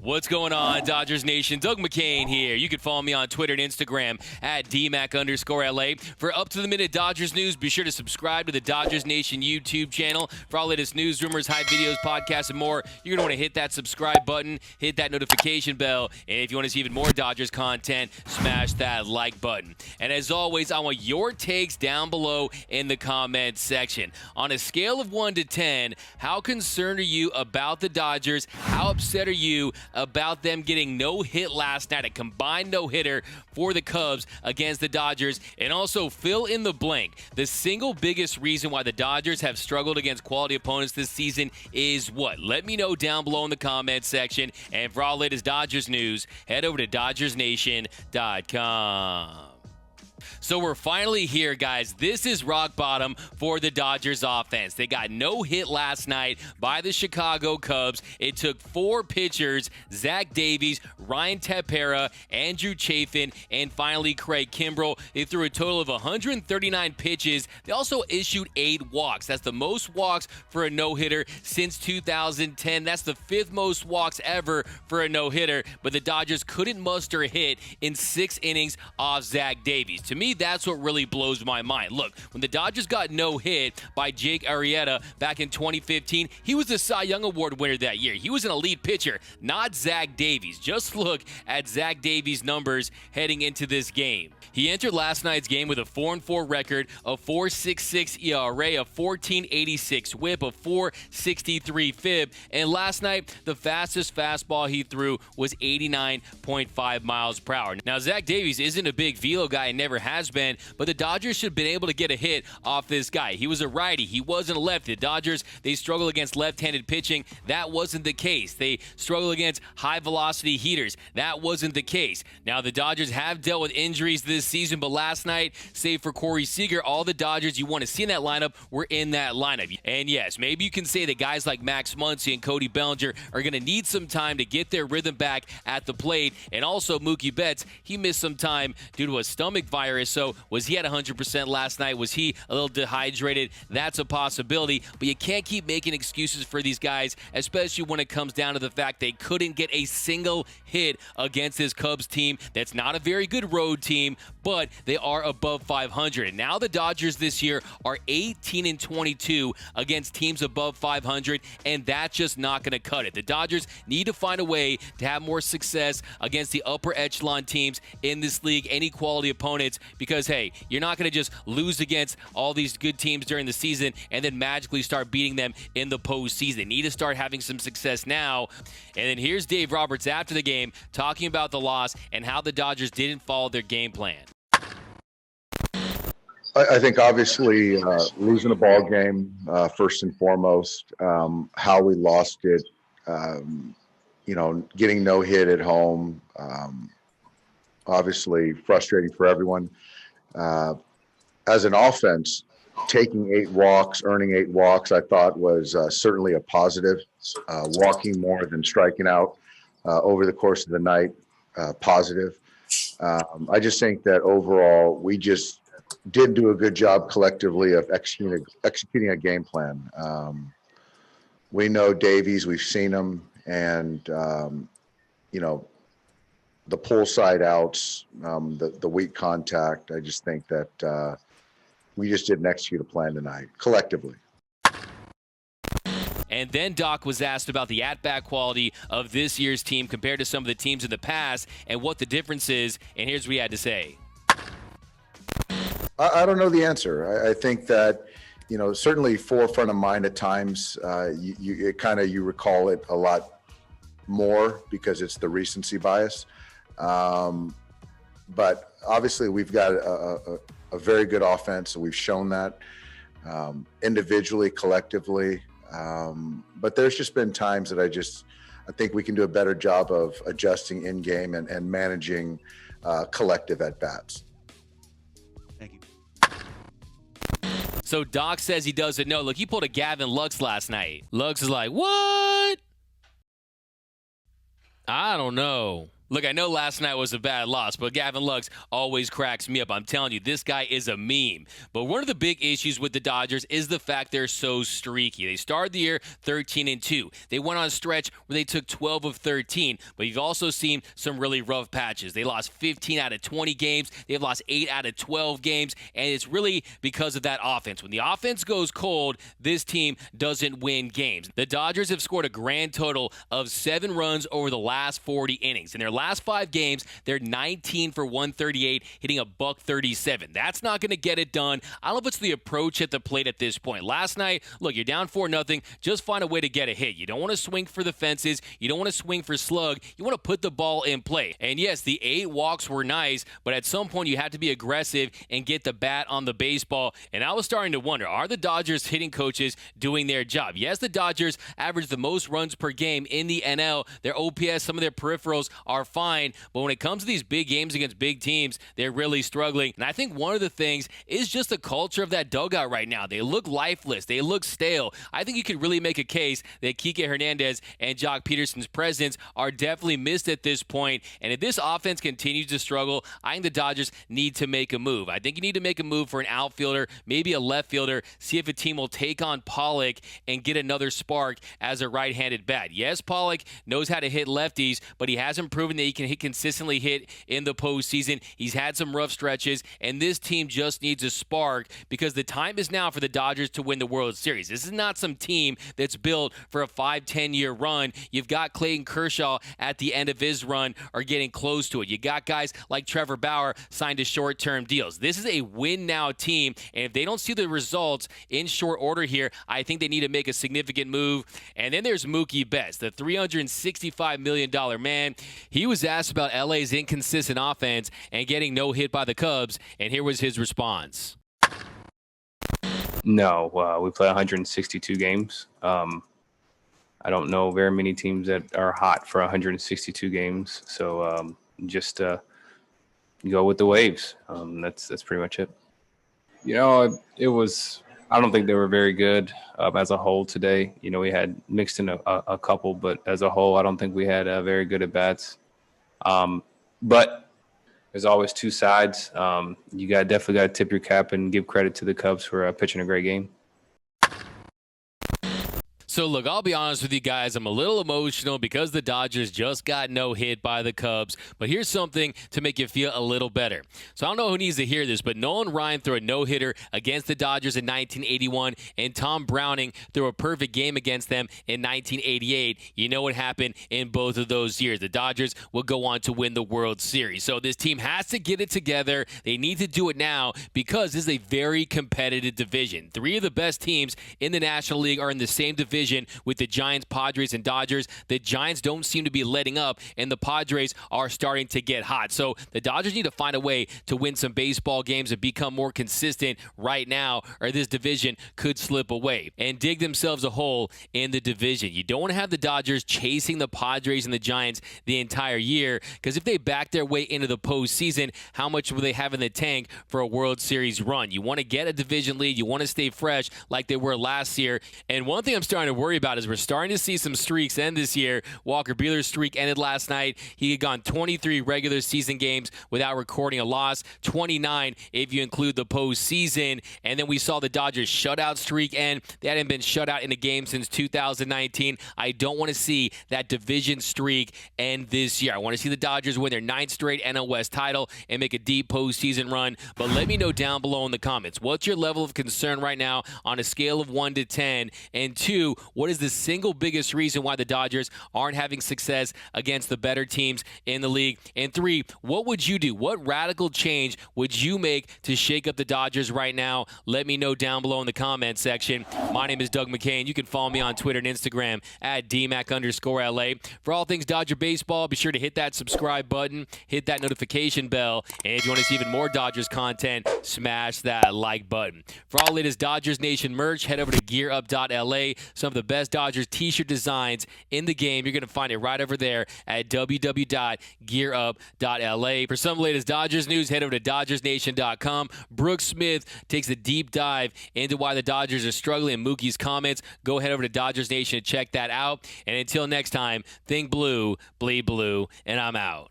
What's going on, Dodgers Nation? Doug McCain here. You can follow me on Twitter and Instagram at DMac_LA. For up-to-the-minute Dodgers news, be sure to subscribe to the Dodgers Nation YouTube channel. For all latest news, rumors, hype videos, podcasts, and more, you're going to want to hit that subscribe button, hit that notification bell, and if you want to see even more Dodgers content, smash that like button. And as always, I want your takes down below in the comment section. On a scale of 1 to 10, how concerned are you about the Dodgers? How upset are you about them getting no hit last night, a combined no-hitter for the Cubs against the Dodgers? And also fill in the blank. The single biggest reason why the Dodgers have struggled against quality opponents this season is what? Let me know down below in the comment section. And for all latest Dodgers news, head over to DodgersNation.com. So we're finally here, guys. This is rock bottom for the Dodgers offense. They got no hit last night by the Chicago Cubs. It took 4 pitchers, Zach Davies, Ryan Tepera, Andrew Chafin, and finally Craig Kimbrell. They threw a total of 139 pitches. They also issued 8 walks. That's the most walks for a no-hitter since 2010. That's the 5th most walks ever for a no-hitter. But the Dodgers couldn't muster a hit in 6 innings off Zach Davies. To me, that's what really blows my mind. Look, when the Dodgers got no hit by Jake Arrieta back in 2015, he was the Cy Young Award winner that year. He was an elite pitcher, not Zach Davies. Just look at Zach Davies' numbers heading into this game. He entered last night's game with a 4-4 record, a 4.66 ERA, a 14.86 whip, a 4.63 FIB, and last night, the fastest fastball he threw was 89.5 miles per hour. Now, Zach Davies isn't a big velo guy and never has been, but the Dodgers should have been able to get a hit off this guy. He was a righty. He wasn't a lefty. The Dodgers, they struggle against left-handed pitching. That wasn't the case. They struggle against high-velocity heaters. That wasn't the case. Now, the Dodgers have dealt with injuries this season, but last night, save for Corey Seager, all the Dodgers you want to see in that lineup were in that lineup. And yes, maybe you can say that guys like Max Muncy and Cody Bellinger are going to need some time to get their rhythm back at the plate. And also Mookie Betts, he missed some time due to a stomach virus. So was he at 100% last night? Was he a little dehydrated? That's a possibility. But you can't keep making excuses for these guys, especially when it comes down to the fact they couldn't get a single hit against this Cubs team. That's not a very good road team, but they are above 500. And now the Dodgers this year are 18-22 against teams above 500, and that's just not going to cut it. The Dodgers need to find a way to have more success against the upper echelon teams in this league, any quality opponents, because, hey, you're not going to just lose against all these good teams during the season and then magically start beating them in the postseason. They need to start having some success now. And then here's Dave Roberts after the game talking about the loss and how the Dodgers didn't follow their game plan. I think obviously losing a ball game, first and foremost, how we lost it, getting no hit at home, obviously frustrating for everyone. As an offense, taking 8 walks, earning 8 walks, I thought was certainly a positive. Walking more than striking out over the course of the night, positive. I just think that overall we just did do a good job collectively of executing a game plan. We know Davies, we've seen him, and the pull side outs, the weak contact. I just think that we just didn't execute a plan tonight collectively. And then Doc was asked about the at-bat quality of this year's team compared to some of the teams in the past and what the difference is, and here's what he had to say. I don't know the answer. I think that, certainly forefront of mind at times, you recall it a lot more because it's the recency bias. But obviously we've got a very good offense, and we've shown that individually, collectively. But there's just been times that I think we can do a better job of adjusting in game and managing collective at bats. Thank you. So Doc says he doesn't know. Look, he pulled a Gavin Lux last night. Lux is like, what? I don't know. Look, I know last night was a bad loss, but Gavin Lux always cracks me up. I'm telling you, this guy is a meme. But one of the big issues with the Dodgers is the fact they're so streaky. They started the year 13-2. They went on a stretch where they took 12 of 13, but you've also seen some really rough patches. They lost 15 out of 20 games. They've lost 8 out of 12 games, and it's really because of that offense. When the offense goes cold, this team doesn't win games. The Dodgers have scored a grand total of 7 runs over the last 40 innings. In their last 5 games, they're 19 for 138, hitting a .137. That's not going to get it done. I don't know if it's the approach at the plate at this point. Last night, look, you're down 4-0. Just find a way to get a hit. You don't want to swing for the fences. You don't want to swing for slug. You want to put the ball in play. And yes, the 8 walks were nice, but at some point you have to be aggressive and get the bat on the baseball. And I was starting to wonder, are the Dodgers hitting coaches doing their job? Yes, the Dodgers average the most runs per game in the NL. Their OPS, some of their peripherals are fine, but when it comes to these big games against big teams, they're really struggling. And I think one of the things is just the culture of that dugout right now. They look lifeless. They look stale. I think you could really make a case that Kike Hernandez and Jock Peterson's presence are definitely missed at this point. And if this offense continues to struggle, I think the Dodgers need to make a move. I think you need to make a move for an outfielder, maybe a left fielder, see if a team will take on Pollock and get another spark as a right-handed bat. Yes, Pollock knows how to hit lefties, but he hasn't proven that he can consistently hit in the postseason. He's had some rough stretches, and this team just needs a spark because the time is now for the Dodgers to win the World Series. This is not some team that's built for a 5-10-year run. You've got Clayton Kershaw at the end of his run or getting close to it. You got guys like Trevor Bauer signed to short-term deals. This is a win-now team, and if they don't see the results in short order here, I think they need to make a significant move. And then there's Mookie Betts, the $365 million man. He was asked about LA's inconsistent offense and getting no hit by the Cubs, and here was his response. No, we play 162 games. I don't know very many teams that are hot for 162 games, so just go with the waves. That's pretty much it. You know, it was. I don't think they were very good as a whole today. You know, we had mixed in a couple, but as a whole, I don't think we had very good at bats. But there's always two sides. You definitely got to tip your cap and give credit to the Cubs for pitching a great game. So, look, I'll be honest with you guys. I'm a little emotional because the Dodgers just got no hit by the Cubs. But here's something to make you feel a little better. So I don't know who needs to hear this, but Nolan Ryan threw a no-hitter against the Dodgers in 1981, and Tom Browning threw a perfect game against them in 1988. You know what happened in both of those years. The Dodgers will go on to win the World Series. So this team has to get it together. They need to do it now because this is a very competitive division. 3 of the best teams in the National League are in the same division with the Giants, Padres, and Dodgers. The Giants don't seem to be letting up, and the Padres are starting to get hot. So the Dodgers need to find a way to win some baseball games and become more consistent right now, or this division could slip away and dig themselves a hole in the division. You don't want to have the Dodgers chasing the Padres and the Giants the entire year, because if they back their way into the postseason, how much will they have in the tank for a World Series run? You want to get a division lead. You want to stay fresh like they were last year. And one thing I'm starting to worry about is we're starting to see some streaks end this year. Walker Buehler's streak ended last night. He had gone 23 regular season games without recording a loss, 29 if you include the postseason. And then we saw the Dodgers shutout streak end. They hadn't been shut out in a game since 2019. I don't want to see that division streak end this year. I want to see the Dodgers win their 9th straight NL West title and make a deep postseason run. But let me know down below in the comments, what's your level of concern right now on a scale of 1 to 10? And 2, what is the single biggest reason why the Dodgers aren't having success against the better teams in the league? And 3, what would you do? What radical change would you make to shake up the Dodgers right now? Let me know down below in the comment section. My name is Doug McCain. You can follow me on Twitter and Instagram at DMAC_LA. For all things Dodger baseball, be sure to hit that subscribe button, hit that notification bell, and if you want to see even more Dodgers content, smash that like button. For all latest Dodgers Nation merch, head over to gearup.la. Some of the of the best Dodgers t-shirt designs in the game. You're going to find it right over there at www.gearup.la. For some of the latest Dodgers news, head over to DodgersNation.com. Brooks Smith takes a deep dive into why the Dodgers are struggling in Mookie's comments. Go head over to Dodgers Nation to check that out. And until next time, think blue, bleed blue, and I'm out.